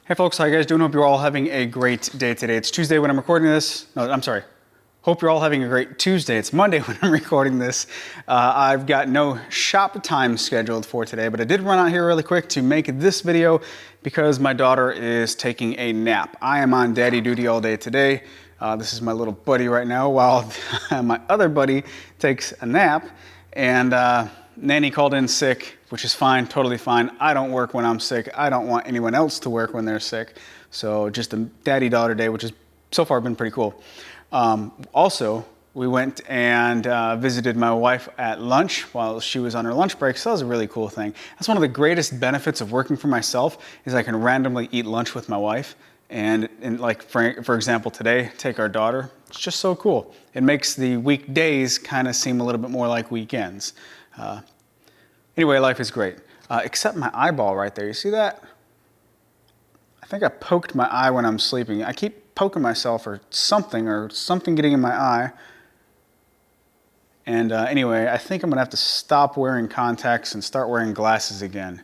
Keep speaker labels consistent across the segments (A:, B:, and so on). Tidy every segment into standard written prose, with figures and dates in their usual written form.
A: Hey folks, how you guys doing? Hope you're all having a great day today. It's Tuesday when I'm recording this. No, I'm sorry. Hope you're all having a great Tuesday. It's Monday when I'm recording this. I've got no shop time scheduled for today, but I did run out here really quick to make this video because my daughter is taking a nap. I am on daddy duty all day today. This is my little buddy right now while my other buddy takes a nap. And Nanny called in sick, which is fine, totally fine. I don't work when I'm sick. I don't want anyone else to work when they're sick. So just a daddy-daughter day, which has so far been pretty cool. Also, we went and visited my wife at lunch while she was on her lunch break, so that was a really cool thing. That's one of the greatest benefits of working for myself is I can randomly eat lunch with my wife. And like, for example, today, take our daughter. It's just so cool. It makes the weekdays kind of seem a little bit more like weekends. Anyway, life is great. Except my eyeball right there. You see that? I think I poked my eye when I'm sleeping. I keep poking myself or something getting in my eye. And anyway, I think I'm gonna have to stop wearing contacts and start wearing glasses again.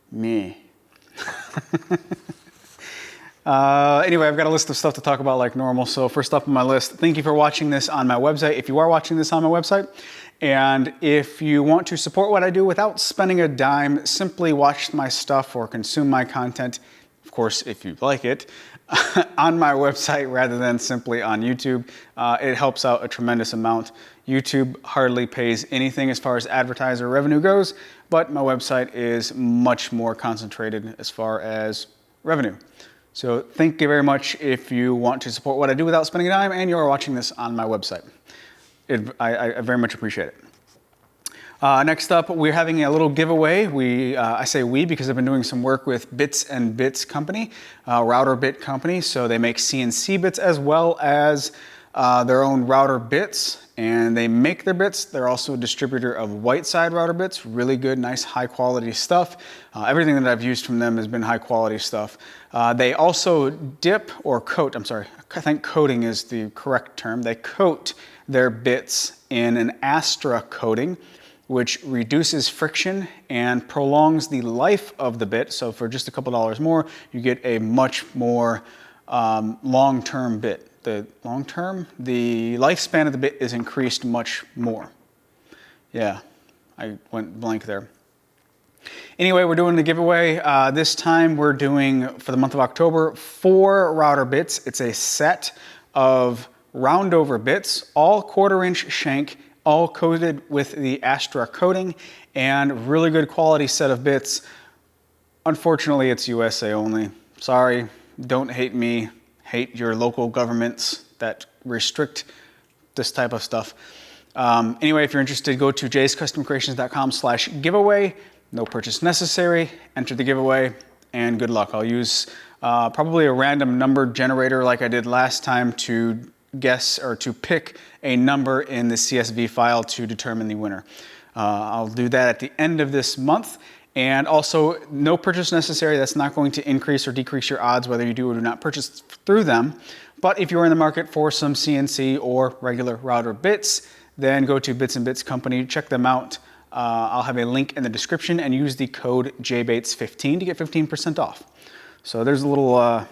A: Me. Anyway, I've got a list of stuff to talk about like normal. So first up on my list, thank you for watching this on my website. If you are watching this on my website, and if you want to support what I do without spending a dime, simply watch my stuff or consume my content, of course, if you like it, on my website rather than simply on YouTube. It helps out a tremendous amount. YouTube hardly pays anything as far as advertiser revenue goes, but my website is much more concentrated as far as revenue. So thank you very much if you want to support what I do without spending a dime and you're watching this on my website. I very much appreciate it. Next up, we're having a little giveaway. I say we because I've been doing some work with Bits and Bits company, router bit company. So they make CNC bits as well as their own router bits, and they make their bits. They're also a distributor of white side router bits, really good, nice, high quality stuff. Everything that I've used from them has been high quality stuff. They also dip or coat, I'm sorry, I think coating is the correct term. They coat their bits in an Astra coating, which reduces friction and prolongs the life of the bit. So for just a couple dollars more, you get a much more long-term bit. The lifespan of the bit is increased much more. Yeah, I went blank there. Anyway, we're doing the giveaway. This time we're doing, for the month of October, 4 router bits. It's a set of round over bits, all 1/4-inch shank, all coated with the Astra coating, and really good quality set of bits. Unfortunately, it's USA only. Sorry, don't hate me. Hate your local governments that restrict this type of stuff. Anyway, if you're interested, go to jayscustomcreations.com/giveaway. No purchase necessary. Enter the giveaway and good luck. I'll use probably a random number generator like I did last time to guess or to pick a number in the CSV file to determine the winner. I'll do that at the end of this month. And also, no purchase necessary. That's not going to increase or decrease your odds whether you do or do not purchase through them. But if you're in the market for some CNC or regular router bits, then go to Bits and Bits Company, check them out. I'll have a link in the description and use the code JBates15 to get 15% off. So there's a little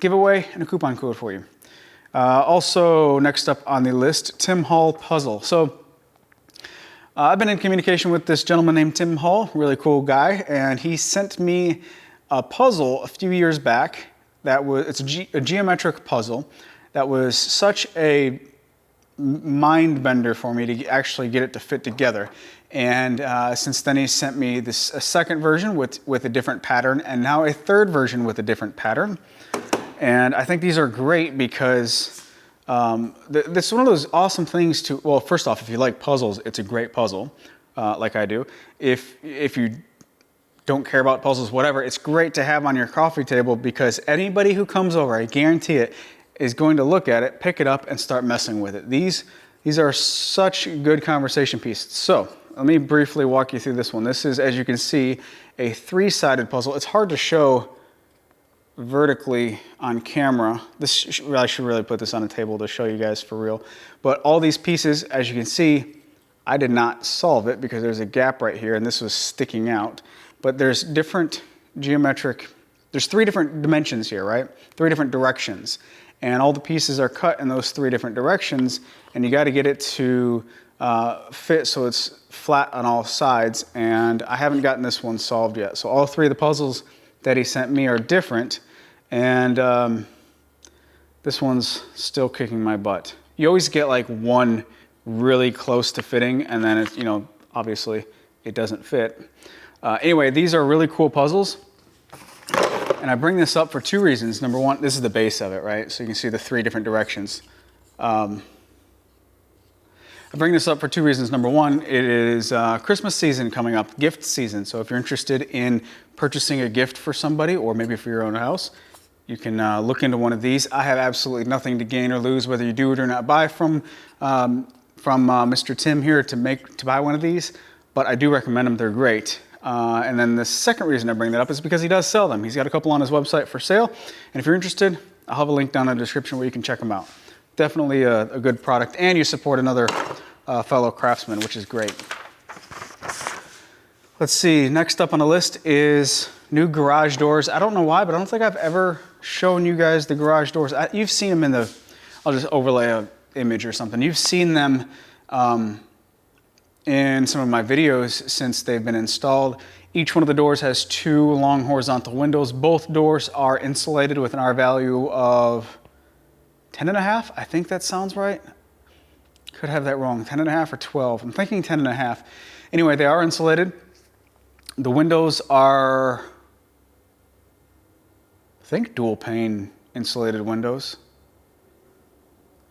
A: giveaway and a coupon code for you. Also, next up on the list, Tim Hall puzzle. So I've been in communication with this gentleman named Tim Hall, really cool guy, and he sent me a puzzle a few years back it's a geometric puzzle that was such a mind bender for me to actually get it to fit together. And since then he sent me a second version with a different pattern, and now a third version with a different pattern. And I think these are great because this is one of those awesome things to, well, first off, if you like puzzles, it's a great puzzle, like I do. If you don't care about puzzles, whatever, it's great to have on your coffee table because anybody who comes over, I guarantee it, is going to look at it, pick it up, and start messing with it. These are such good conversation pieces. So let me briefly walk you through this one. This is, as you can see, a 3-sided puzzle. It's hard to show vertically on camera. I should really put this on a table to show you guys for real. But all these pieces, as you can see, I did not solve it because there's a gap right here and this was sticking out. But there's different geometric there's 3 different dimensions here, right? 3 different directions. And all the pieces are cut in those 3 different directions, and you got to get it to fit so it's flat on all sides, and I haven't gotten this one solved yet. So all 3 of the puzzles that he sent me are different, and this one's still kicking my butt. You always get like one really close to fitting, and then it's, you know, obviously it doesn't fit. Anyway, these are really cool puzzles, and I bring this up for 2 reasons. Number one, this is the base of it, right? So you can see the 3 different directions. I bring this up for 2 reasons. Number one, it is Christmas season coming up, gift season. So if you're interested in purchasing a gift for somebody, or maybe for your own house, you can look into one of these. I have absolutely nothing to gain or lose whether you do it or not buy from Mr. Tim here to buy one of these, but I do recommend them. They're great. And then the second reason I bring that up is because he does sell them. He's got a couple on his website for sale, and if you're interested, I'll have a link down in the description where you can check them out. Definitely a good product, and you support another fellow craftsman, which is great. Let's see, next up on the list is new garage doors. I don't know why, but I don't think I've ever shown you guys the garage doors. You've seen them in the, I'll just overlay an image or something. You've seen them in some of my videos since they've been installed. Each one of the doors has 2 long horizontal windows. Both doors are insulated with an R value of 10.5. I think that sounds right. Could have that wrong, 10.5 or 12. I'm thinking 10.5. Anyway, they are insulated. The windows are, I think, dual pane insulated windows.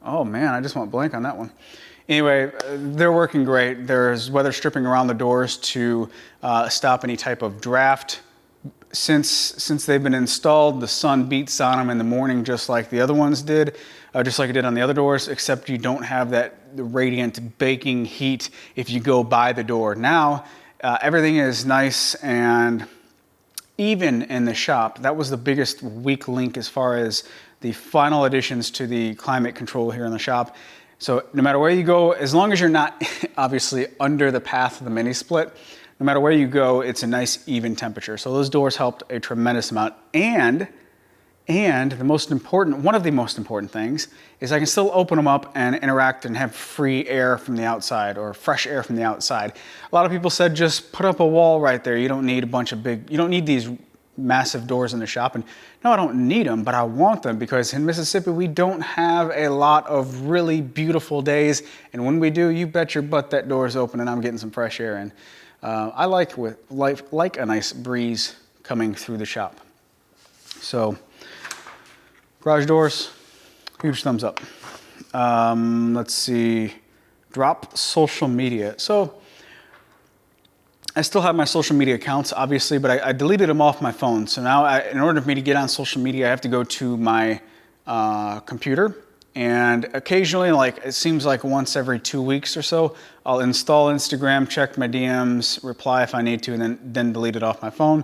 A: Oh man, I just went blank on that one. Anyway, they're working great. There's weather stripping around the doors to stop any type of draft. Since they've been installed, the sun beats on them in the morning just like the other ones did, just like it did on the other doors, except you don't have that radiant baking heat if you go by the door. Now, everything is nice and even in the shop. That was the biggest weak link as far as the final additions to the climate control here in the shop. So no matter where you go, as long as you're not obviously under the path of the mini split, no matter where you go, it's a nice even temperature. So those doors helped a tremendous amount. And the most important, one of the most important things is I can still open them up and interact and have free air from the outside, or fresh air from the outside. A lot of people said just put up a wall right there. You don't need a bunch of you don't need these massive doors in the shop. And no, I don't need them, but I want them because in Mississippi, we don't have a lot of really beautiful days. And when we do, you bet your butt that door is open and I'm getting some fresh air in. I like a nice breeze coming through the shop. So garage doors, huge thumbs up. Let's see, drop social media. So I still have my social media accounts, obviously, but I deleted them off my phone. So now, in order for me to get on social media, I have to go to my computer. And occasionally, like it seems like once every 2 weeks or so, I'll install Instagram, check my DMs, reply if I need to, and then delete it off my phone.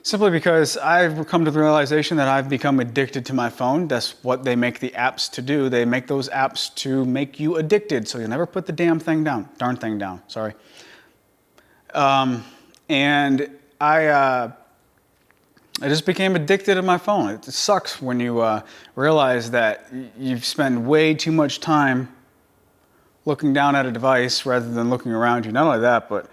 A: Simply because I've come to the realization that I've become addicted to my phone. That's what they make the apps to do. They make those apps to make you addicted. So you'll never put the darn thing down, sorry. And I just became addicted to my phone. It sucks when you realize that you've spent way too much time looking down at a device rather than looking around you. Not only that, but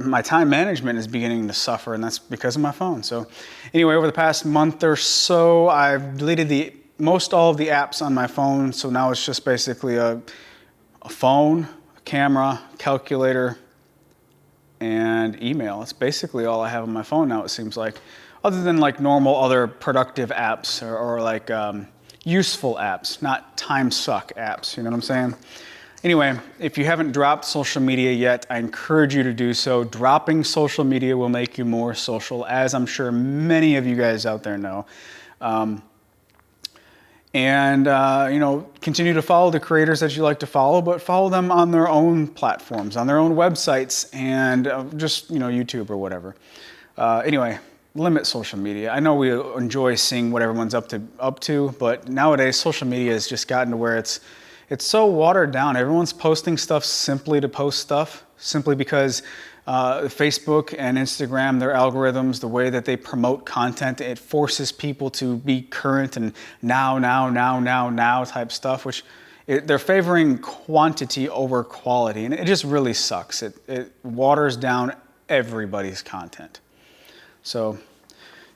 A: my time management is beginning to suffer, and that's because of my phone. So anyway, over the past month or so, I've deleted most all of the apps on my phone. So now it's just basically a phone, a camera, calculator, and email. It's basically all I have on my phone now, it seems like, other than like normal other productive apps or like useful apps, not time suck apps, you know what I'm saying? Anyway, if you haven't dropped social media yet, I encourage you to do so. Dropping social media will make you more social, as I'm sure many of you guys out there know. You know, continue to follow the creators that you like to follow, but follow them on their own platforms, on their own websites, and just, you know, YouTube or whatever. Anyway, limit social media. I know we enjoy seeing what everyone's up to, but nowadays social media has just gotten to where it's so watered down. Everyone's posting stuff simply to post stuff. simply because Facebook and Instagram, their algorithms, the way that they promote content, it forces people to be current and now type stuff, which they're favoring quantity over quality, and it just really sucks. It waters down everybody's content. So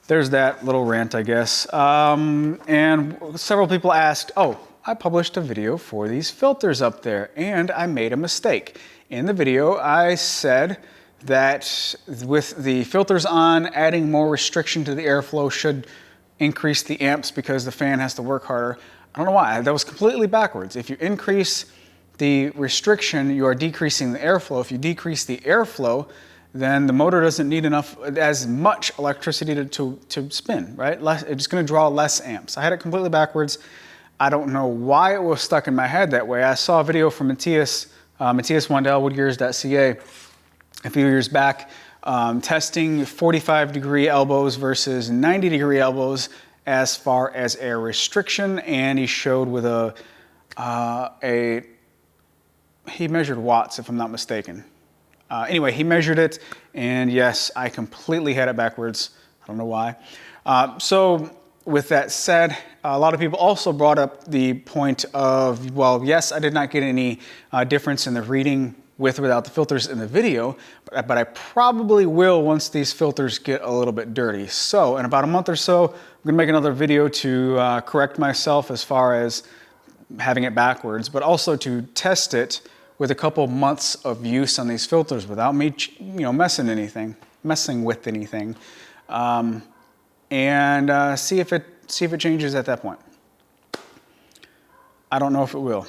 A: there's that little rant, I guess. And several people asked, oh, I published a video for these filters up there and I made a mistake. In the video, I said that with the filters on, adding more restriction to the airflow should increase the amps because the fan has to work harder. I don't know why, that was completely backwards. If you increase the restriction, you are decreasing the airflow. If you decrease the airflow, then the motor doesn't need as much electricity to spin, right? It's gonna draw less amps. I had it completely backwards. I don't know why it was stuck in my head that way. I saw a video from Matthias Wandel, woodgears.ca, a few years back, testing 45-degree elbows versus 90-degree elbows as far as air restriction, and he showed with he measured watts, if I'm not mistaken. Anyway, he measured it, and yes, I completely had it backwards. I don't know why. So with that said, a lot of people also brought up the point of, well, yes, I did not get any difference in the reading with or without the filters in the video, but I probably will once these filters get a little bit dirty. So in about a month or so, I'm gonna make another video to correct myself as far as having it backwards, but also to test it with a couple months of use on these filters without me, messing with anything, and see if it changes at that point. I don't know if it will.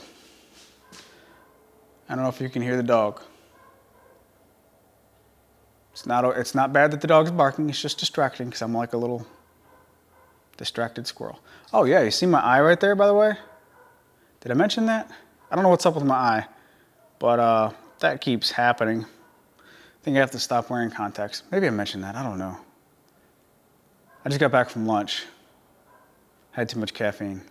A: I don't know if you can hear the dog. It's not bad that the dog is barking. It's just distracting because I'm like a little distracted squirrel. Oh yeah, you see my eye right there, by the way? Did I mention that? I don't know what's up with my eye, but that keeps happening. I think I have to stop wearing contacts. Maybe I mentioned that, I don't know. I just got back from lunch. Had too much caffeine.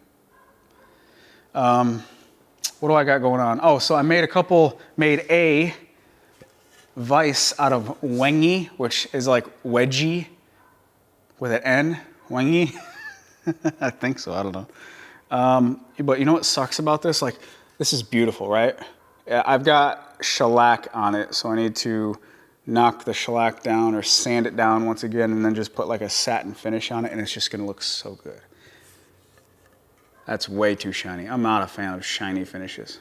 A: What do I got going on? Oh, so I made a vice out of wengi, which is like wedgie with an N, wengi. I think so, I don't know. But you know what sucks about this? Like, this is beautiful, right? I've got shellac on it, so I need to knock the shellac down or sand it down once again and then just put like a satin finish on it, and it's just gonna look so good. That's way too shiny. I'm not a fan of shiny finishes.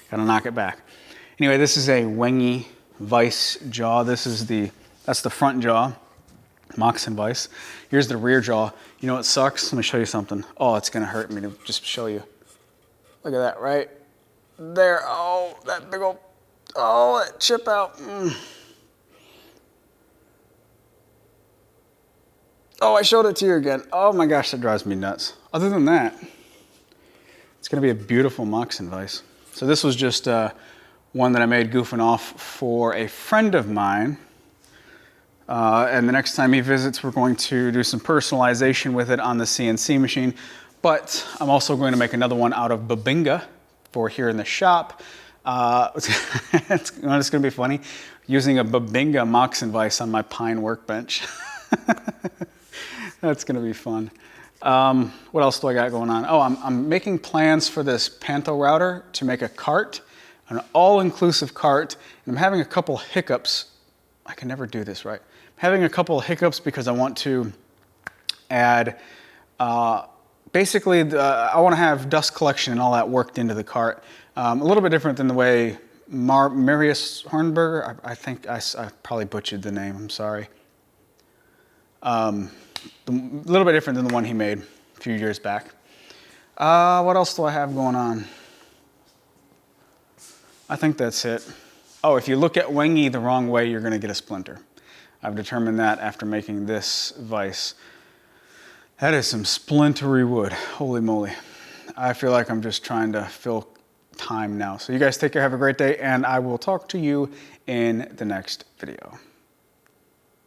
A: Gotta knock it back. Anyway, this is a wengi vice jaw. That's the front jaw, moccasin vice. Here's the rear jaw. You know what sucks? Let me show you something. Oh, it's gonna hurt me to just show you. Look at that, right there. Oh, that big old, oh, that chip out. Oh, I showed it to you again. Oh my gosh, that drives me nuts. Other than that, it's gonna be a beautiful moccasin vice. So this was just one that I made goofing off for a friend of mine. And the next time he visits, we're going to do some personalization with it on the CNC machine. But I'm also going to make another one out of babinga for here in the shop. It's gonna be funny, using a babinga moccasin vice on my pine workbench. That's gonna be fun. What else do I got going on? Oh, I'm making plans for this Panto router to make a cart, an all-inclusive cart, and I'm having a couple hiccups. I can never do this right. I'm having a couple of hiccups because I want to add, basically, I want to have dust collection and all that worked into the cart. A little bit different than the way Marius Hornberger, I think I probably butchered the name, I'm sorry. A little bit different than the one he made a few years back. What else do I have going on? I think that's it. Oh, if you look at wengi the wrong way, you're gonna get a splinter. I've determined that after making this vise. That is some splintery wood, holy moly. I feel like I'm just trying to fill time now. So you guys take care, have a great day, and I will talk to you in the next video.